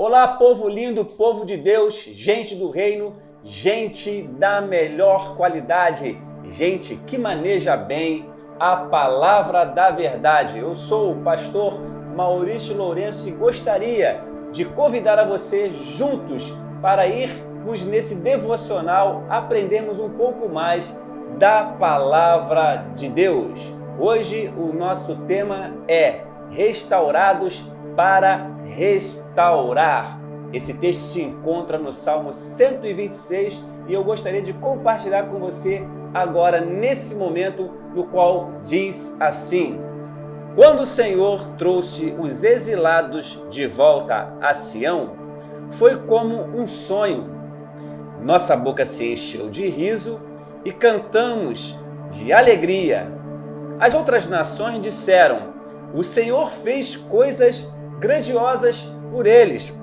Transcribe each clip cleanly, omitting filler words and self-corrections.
Olá, povo lindo, povo de Deus, gente do reino, gente da melhor qualidade, gente que maneja bem a palavra da verdade. Eu sou o pastor Maurício Lourenço e gostaria de convidar a você juntos para irmos nesse devocional, aprendermos um pouco mais da palavra de Deus. Hoje o nosso tema é Restaurados para restaurar. Esse texto se encontra no Salmo 126 e eu gostaria de compartilhar com você agora, nesse momento, no qual diz assim: Quando o Senhor trouxe os exilados de volta a Sião, foi como um sonho. Nossa boca se encheu de riso e cantamos de alegria. As outras nações disseram: O Senhor fez coisas grandiosas por eles.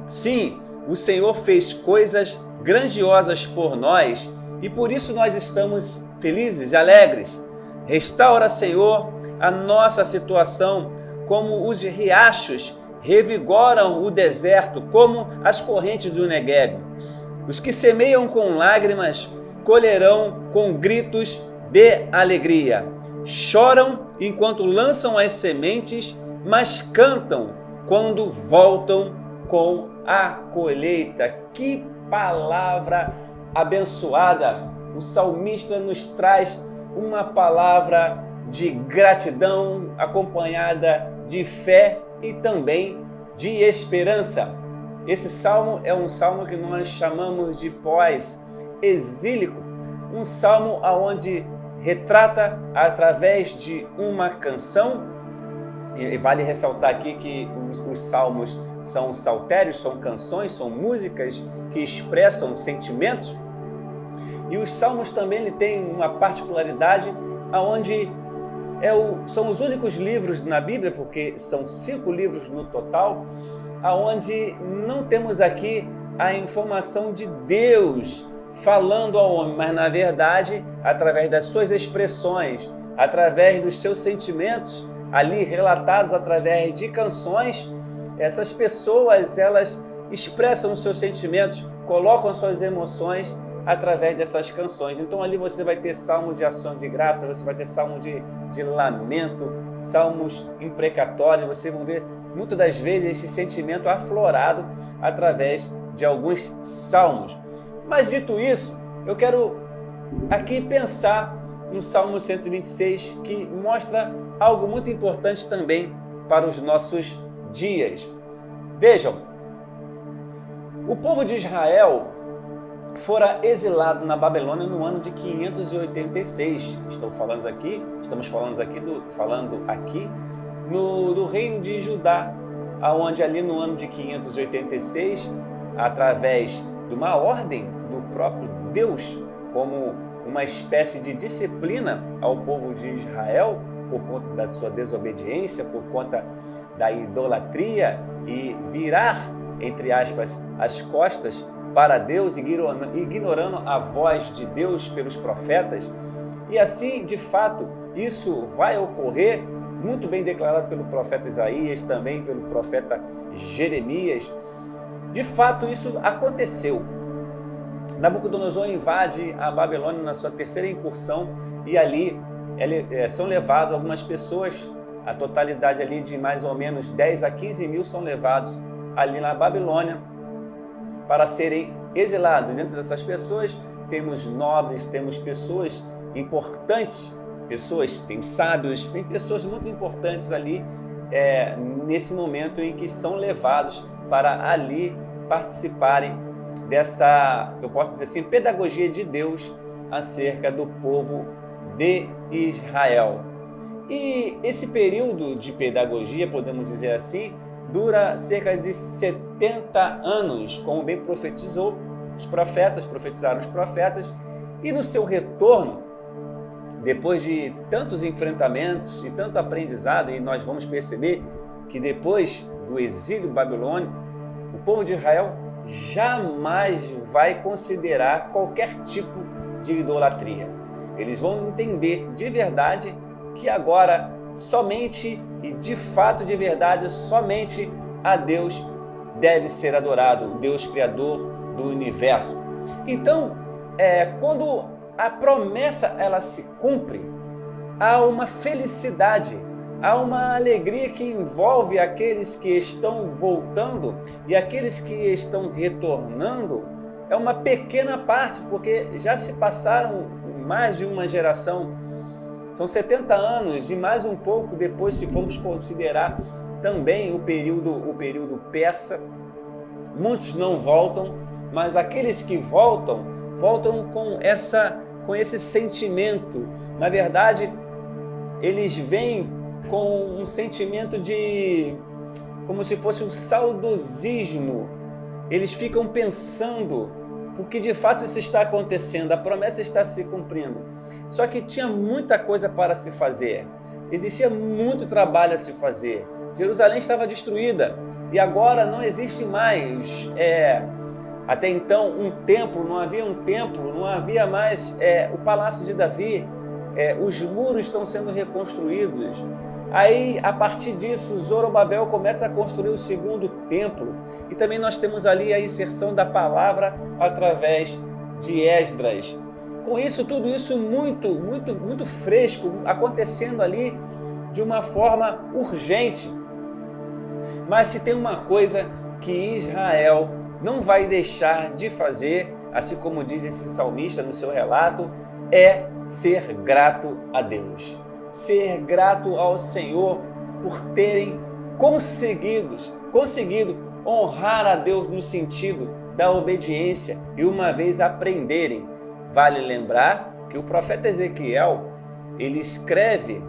Sim, o Senhor fez coisas grandiosas por nós e por isso nós estamos felizes e alegres. Restaura, Senhor, a nossa situação, como os riachos revigoram o deserto, como as correntes do Negueb. Os que semeiam com lágrimas colherão com gritos de alegria. Choram enquanto lançam as sementes, mas cantam quando voltam com a colheita. Que palavra abençoada! O salmista nos traz uma palavra de gratidão acompanhada de fé e também de esperança. Esse salmo é um salmo que nós chamamos de pós-exílico, um salmo onde retrata através de uma canção. E vale ressaltar aqui que os salmos são saltérios, são canções, são músicas que expressam sentimentos. E os salmos também têm uma particularidade onde são os únicos livros na Bíblia, porque são 5 livros no total, onde não temos aqui a informação de Deus falando ao homem, mas na verdade, através das suas expressões, através dos seus sentimentos, ali relatados através de canções, essas pessoas, elas expressam os seus sentimentos, colocam suas emoções através dessas canções. Então ali você vai ter salmos de ação de graça, você vai ter salmos de lamento, salmos imprecatórios, você vai ver muitas das vezes esse sentimento aflorado através de alguns salmos. Mas dito isso, eu quero aqui pensar no Salmo 126, que mostra algo muito importante também para os nossos dias. Vejam, o povo de Israel fora exilado na Babilônia no ano de 586. Estamos falando aqui do reino de Judá, aonde ali no ano de 586, através de uma ordem do próprio Deus, como uma espécie de disciplina ao povo de Israel, por conta da sua desobediência, por conta da idolatria e virar, entre aspas, as costas para Deus, ignorando a voz de Deus pelos profetas. E assim, de fato, isso vai ocorrer, muito bem declarado pelo profeta Isaías, também pelo profeta Jeremias. De fato, isso aconteceu. Nabucodonosor invade a Babilônia na sua terceira incursão e ali são levados algumas pessoas, a totalidade ali de mais ou menos 10 a 15 mil são levados ali na Babilônia para serem exilados. Dentro dessas pessoas temos nobres, temos pessoas importantes, tem sábios, tem pessoas muito importantes ali nesse momento em que são levados para ali participarem dessa, eu posso dizer assim, pedagogia de Deus acerca do povo de Israel. E esse período de pedagogia, podemos dizer assim, dura cerca de 70 anos, como bem profetizaram os profetas, e no seu retorno, depois de tantos enfrentamentos e tanto aprendizado, e nós vamos perceber que depois do exílio babilônico, o povo de Israel jamais vai considerar qualquer tipo de idolatria. Eles vão entender de verdade que agora somente e de fato de verdade somente a Deus deve ser adorado, o Deus Criador do universo. Então, quando a promessa ela se cumpre, há uma felicidade, há uma alegria que envolve aqueles que estão voltando e aqueles que estão retornando. É uma pequena parte, porque já se passaram mais de uma geração, são 70 anos e mais um pouco depois, se formos considerar também o período persa. Muitos não voltam, mas aqueles que voltam com esse sentimento. Na verdade, eles vêm com um sentimento como se fosse um saudosismo. Eles ficam pensando, porque de fato isso está acontecendo, a promessa está se cumprindo. Só que tinha muita coisa para se fazer, existia muito trabalho a se fazer. Jerusalém estava destruída e agora não existe mais, até então, um templo, não havia mais o Palácio de Davi, os muros estão sendo reconstruídos. Aí, a partir disso, Zorobabel começa a construir o segundo templo. E também nós temos ali a inserção da palavra através de Esdras. Com isso, tudo isso muito fresco, acontecendo ali de uma forma urgente. Mas se tem uma coisa que Israel não vai deixar de fazer, assim como diz esse salmista no seu relato, é ser grato a Deus. Ser grato ao Senhor por terem conseguido honrar a Deus no sentido da obediência e uma vez aprenderem. Vale lembrar que o profeta Ezequiel, ele escreve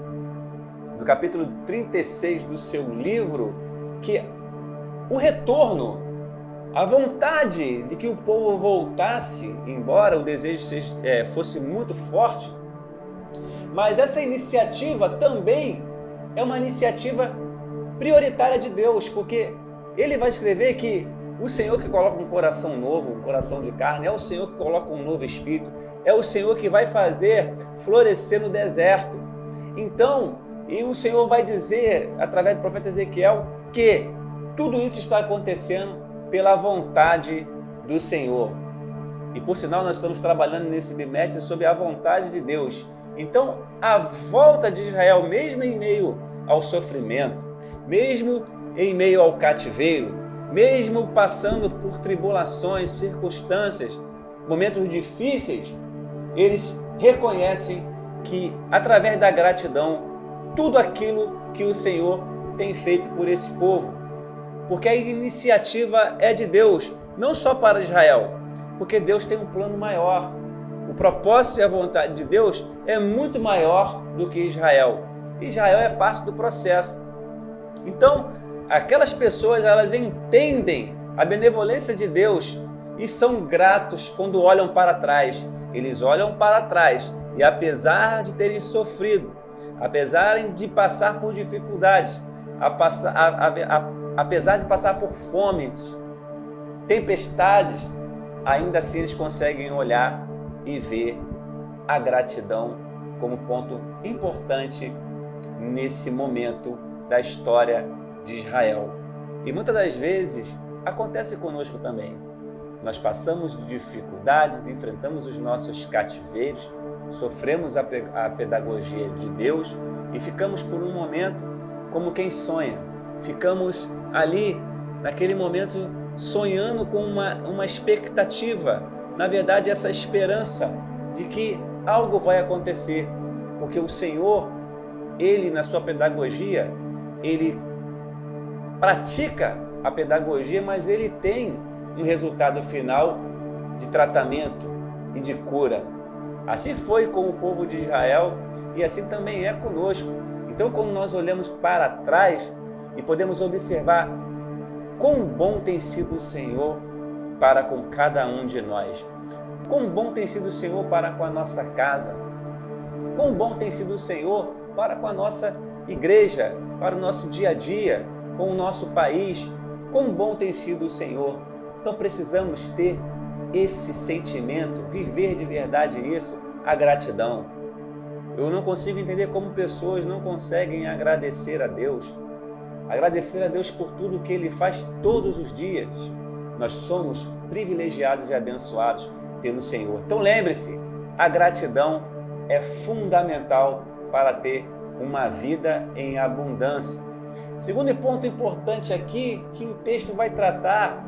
no capítulo 36 do seu livro que o retorno, a vontade de que o povo voltasse, embora o desejo fosse muito forte, mas essa iniciativa também é uma iniciativa prioritária de Deus, porque ele vai escrever que o Senhor que coloca um coração novo, um coração de carne, é o Senhor que coloca um novo espírito, é o Senhor que vai fazer florescer no deserto. Então, e o Senhor vai dizer, através do profeta Ezequiel, que tudo isso está acontecendo pela vontade do Senhor. E por sinal, nós estamos trabalhando nesse bimestre sobre a vontade de Deus. Então, a volta de Israel, mesmo em meio ao sofrimento, mesmo em meio ao cativeiro, mesmo passando por tribulações, circunstâncias, momentos difíceis, eles reconhecem que, através da gratidão, tudo aquilo que o Senhor tem feito por esse povo, porque a iniciativa é de Deus, não só para Israel, porque Deus tem um plano maior. O propósito e a vontade de Deus é muito maior do que Israel. Israel é parte do processo. Então, aquelas pessoas, elas entendem a benevolência de Deus e são gratos quando olham para trás. Eles olham para trás e, apesar de terem sofrido, apesar de passar por dificuldades, apesar de passar por fomes, tempestades, ainda assim eles conseguem olhar e ver a gratidão como ponto importante nesse momento da história de Israel. E muitas das vezes acontece conosco também. Nós passamos dificuldades, enfrentamos os nossos cativeiros, sofremos a pedagogia de Deus e ficamos por um momento como quem sonha. Ficamos ali, naquele momento, sonhando com uma expectativa. Na verdade, essa esperança de que algo vai acontecer, porque o Senhor, Ele na sua pedagogia, Ele pratica a pedagogia, mas Ele tem um resultado final de tratamento e de cura. Assim foi com o povo de Israel e assim também é conosco. Então, quando nós olhamos para trás e podemos observar quão bom tem sido o Senhor para com cada um de nós. Quão bom tem sido o Senhor para com a nossa casa. Quão bom tem sido o Senhor para com a nossa igreja, para o nosso dia a dia, com o nosso país. Quão bom tem sido o Senhor. Então precisamos ter esse sentimento, viver de verdade isso, a gratidão. Eu não consigo entender como pessoas não conseguem agradecer a Deus. agradecer a Deus por tudo que Ele faz todos os dias. Nós somos privilegiados e abençoados pelo Senhor. Então lembre-se, a gratidão é fundamental para ter uma vida em abundância. Segundo ponto importante aqui que o texto vai tratar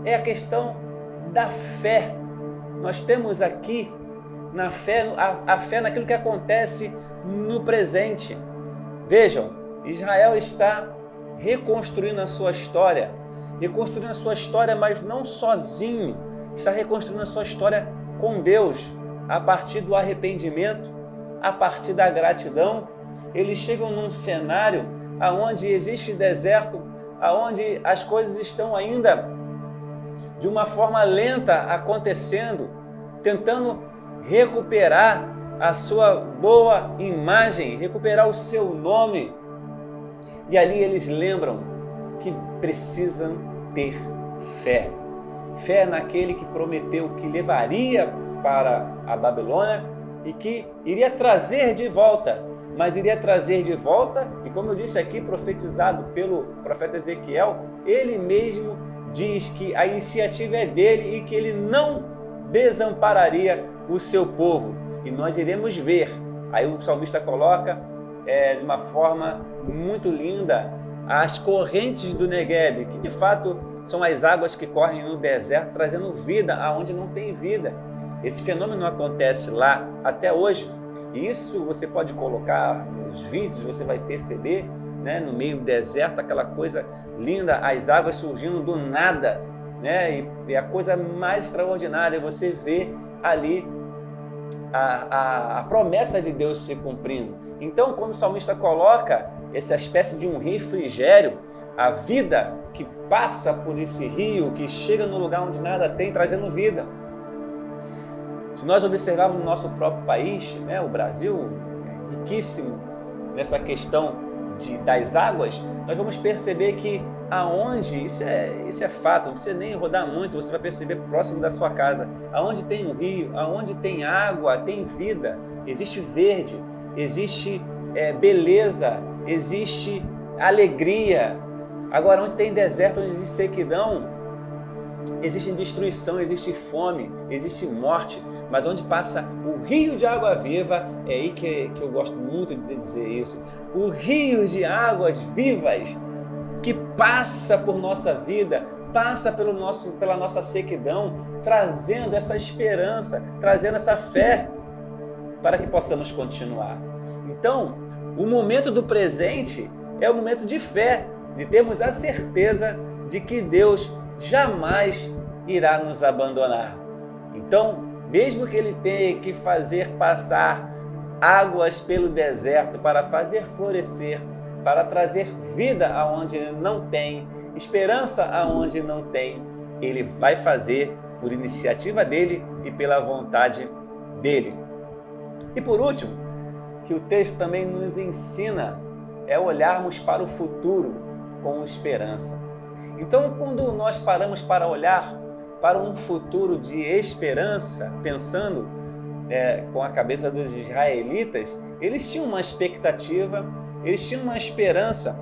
é a questão da fé. Nós temos aqui na fé, a fé naquilo que acontece no presente. Vejam, Israel está reconstruindo a sua história, mas não sozinho, está reconstruindo a sua história com Deus, a partir do arrependimento, a partir da gratidão. Eles chegam num cenário onde existe deserto, onde as coisas estão ainda de uma forma lenta acontecendo, tentando recuperar a sua boa imagem, recuperar o seu nome. E ali eles lembram que precisam ter fé. Fé naquele que prometeu que levaria para a Babilônia e que iria trazer de volta, mas iria trazer de volta, e como eu disse aqui, profetizado pelo profeta Ezequiel, ele mesmo diz que a iniciativa é dele e que ele não desampararia o seu povo. E nós iremos ver, aí o salmista coloca de uma forma muito linda, as correntes do Negueb, que de fato são as águas que correm no deserto, trazendo vida aonde não tem vida. Esse fenômeno acontece lá até hoje, e isso você pode colocar nos vídeos, você vai perceber, né, no meio do deserto, aquela coisa linda, as águas surgindo do nada, né, e a coisa mais extraordinária, você vê ali a promessa de Deus se cumprindo. Então, quando o salmista coloca essa espécie de um refrigério, a vida que passa por esse rio, que chega no lugar onde nada tem, trazendo vida. Se nós observarmos no nosso próprio país, né, o Brasil é riquíssimo nessa questão das águas, nós vamos perceber que aonde, isso é fato, não precisa nem rodar muito, você vai perceber próximo da sua casa, aonde tem um rio, aonde tem água, tem vida, existe verde, existe beleza, existe alegria. Agora, onde tem deserto, onde existe sequidão, existe destruição, existe fome, existe morte, mas onde passa o rio de água viva, é aí que eu gosto muito de dizer isso, o rio de águas vivas que passa por nossa vida, passa pela nossa sequidão, trazendo essa esperança, trazendo essa fé para que possamos continuar. Então, o momento do presente é o momento de fé, de termos a certeza de que Deus jamais irá nos abandonar. Então, mesmo que Ele tenha que fazer passar águas pelo deserto para fazer florescer, para trazer vida aonde não tem, esperança aonde não tem, Ele vai fazer por iniciativa dEle e pela vontade dEle. E por último, que o texto também nos ensina é olharmos para o futuro com esperança. Então, quando nós paramos para olhar para um futuro de esperança, pensando com a cabeça dos israelitas, eles tinham uma expectativa, eles tinham uma esperança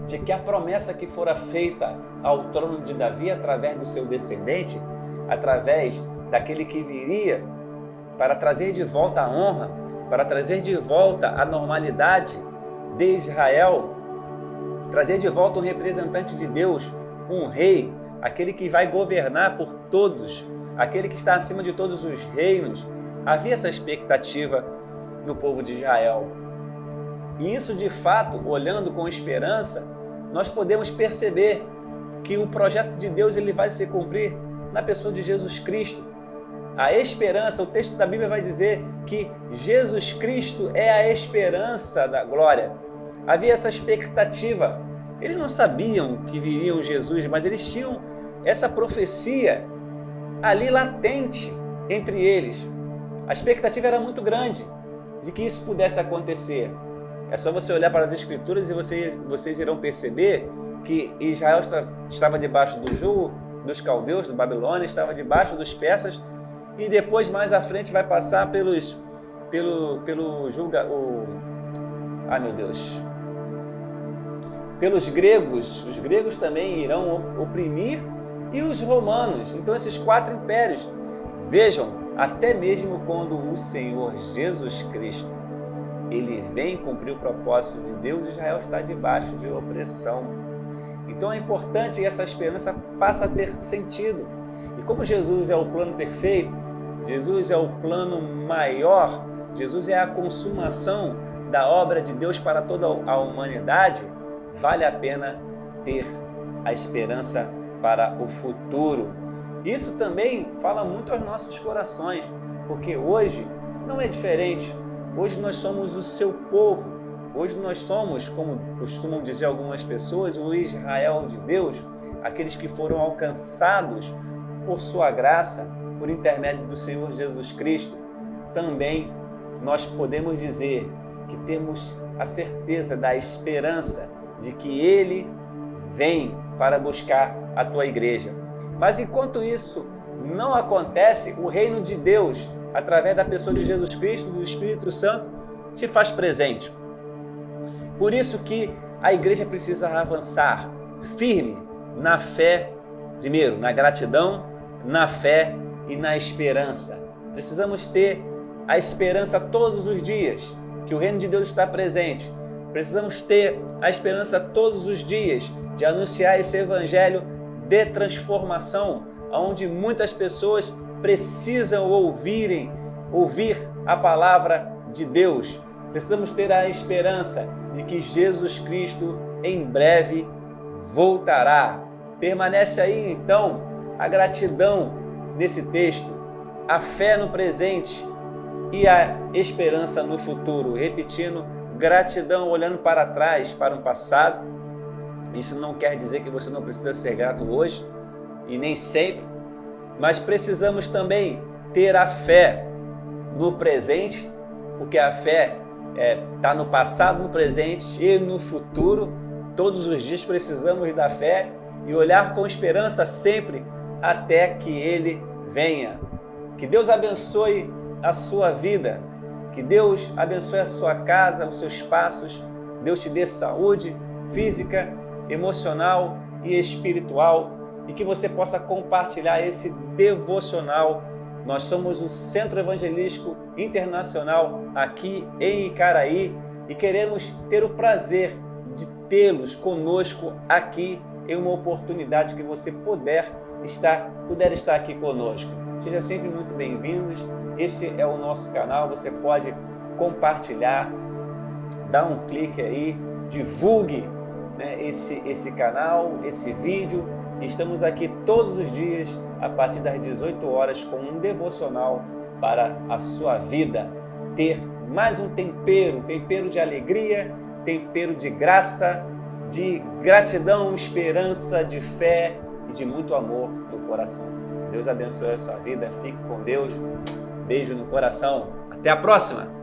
de que a promessa que fora feita ao trono de Davi através do seu descendente, através daquele que viria para trazer de volta a honra, para trazer de volta a normalidade de Israel, trazer de volta um representante de Deus, um rei, aquele que vai governar por todos, aquele que está acima de todos os reinos. Havia essa expectativa no povo de Israel. E isso, de fato, olhando com esperança, nós podemos perceber que o projeto de Deus ele vai se cumprir na pessoa de Jesus Cristo. A esperança, o texto da Bíblia vai dizer que Jesus Cristo é a esperança da glória. Havia essa expectativa. Eles não sabiam que viria Jesus, mas eles tinham essa profecia ali latente entre eles. A expectativa era muito grande de que isso pudesse acontecer. É só você olhar para as Escrituras e vocês irão perceber que Israel estava debaixo do jugo dos caldeus, do Babilônia, estava debaixo dos persas, e depois, mais à frente, vai passar pelo pelos gregos. Os gregos também irão oprimir e os romanos. Então esses 4 impérios. Vejam, até mesmo quando o Senhor Jesus Cristo, ele vem cumprir o propósito de Deus, Israel está debaixo de opressão. Então é importante que essa esperança passe a ter sentido. E como Jesus é o plano perfeito, Jesus é o plano maior, Jesus é a consumação da obra de Deus para toda a humanidade, vale a pena ter a esperança para o futuro. Isso também fala muito aos nossos corações, porque hoje não é diferente. Hoje nós somos o seu povo. Hoje nós somos, como costumam dizer algumas pessoas, o Israel de Deus, aqueles que foram alcançados por sua graça, por intermédio do Senhor Jesus Cristo. Também nós podemos dizer que temos a certeza da esperança de que Ele vem para buscar a tua igreja. Mas enquanto isso não acontece, o reino de Deus, através da pessoa de Jesus Cristo, do Espírito Santo, se faz presente. Por isso que a igreja precisa avançar firme na fé, primeiro, na gratidão, na fé e na esperança. Precisamos ter a esperança todos os dias, que o reino de Deus está presente. Precisamos ter a esperança todos os dias de anunciar esse evangelho de transformação, onde muitas pessoas precisam ouvir a palavra de Deus. Precisamos ter a esperança de que Jesus Cristo em breve voltará. Permanece aí então a gratidão nesse texto, a fé no presente e a esperança no futuro. Repetindo, gratidão olhando para trás, para um passado. Isso não quer dizer que você não precisa ser grato hoje e nem sempre, mas precisamos também ter a fé no presente, porque a fé está no passado, no presente e no futuro. Todos os dias precisamos da fé e olhar com esperança sempre até que Ele venha. Que Deus abençoe a sua vida, que Deus abençoe a sua casa, os seus passos. Deus te dê saúde física, emocional e espiritual, e que você possa compartilhar esse devocional. Nós somos o Centro Evangelístico Internacional aqui em Icaraí e queremos ter o prazer de tê-los conosco aqui em uma oportunidade que você puder estar aqui conosco. Sejam sempre muito bem-vindos. Esse é o nosso canal, você pode compartilhar, dá um clique aí, divulgue, né, esse canal, esse vídeo. Estamos aqui todos os dias a partir das 18 horas com um devocional para a sua vida ter mais um tempero de alegria, tempero de graça, de gratidão, esperança, de fé e de muito amor no coração. Deus abençoe a sua vida, fique com Deus, beijo no coração, até a próxima!